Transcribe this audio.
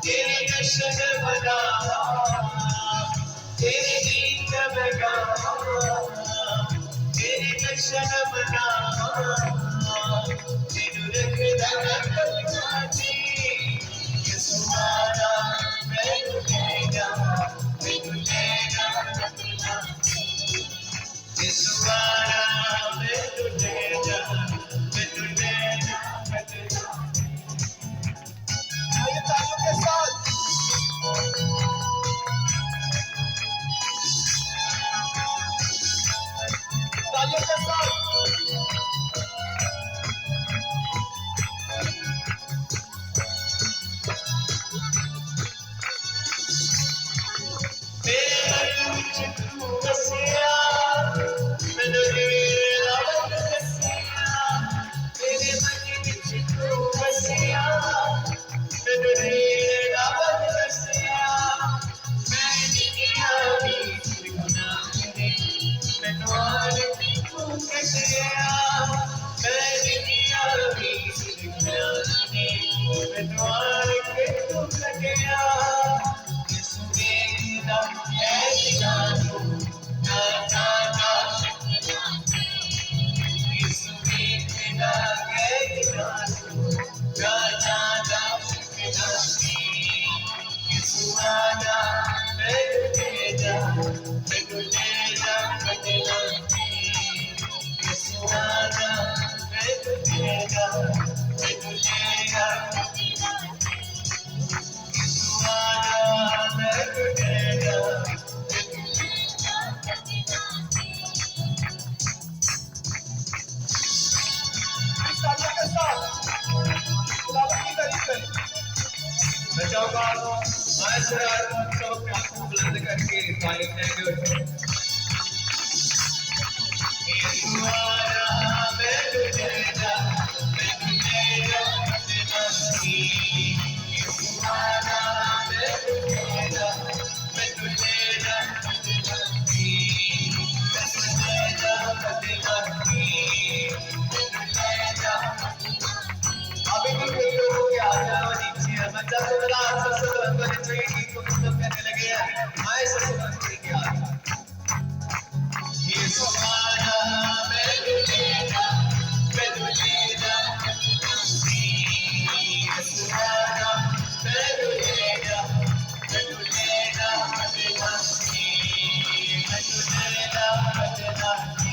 तेरे दर्शन बनावा, तेरे गीत मैं गावा, तेरे दर्शन बनावा, तेनु रखदा रखवाती, यसुआना मैनू लेगा, मैनू लेगा, यसुआना मैनू लेगा, मैनू लेगा, मैनू लेगा। आइए तालियों के साथ तालियों के साथ मेरे मन विच तू वसिया, मैनू तेरा रब दसिया, मेरे मन विच तू वसिया, मैनू तेरा रब दसिया, मैं निकिया भी सिखना है, मैनू आन के तू कटिया, मैं निकिया भी सिखना है, मैनू आन के तू कटिया। मैं चाहूंगा आज से सब अपने आप को बुलंद करके तारीफ देंगे। यीशुआना मैं तुझेगा, मैं तुझेगा अपना ही। यीशुआना मैं तुझेगा, मैं तुझेगा अपना ही। मैं तुझेगा अपना ही, मैं तुझेगा। अभी भी कई लोगों के आ जाओ नीचे, बच्चा तो मेरा सबसे बुलंद होने चाहिए, गीत को खत्म करने लगे हैं। आए सबसे बुलंद करके आ यीशुआना मैं तुझेगा, मैं तुझेगा अपना ही। यीशुआना मैं तुझेगा, मैं तुझेगा अपना ही, मैं तुझेगा अपना ही।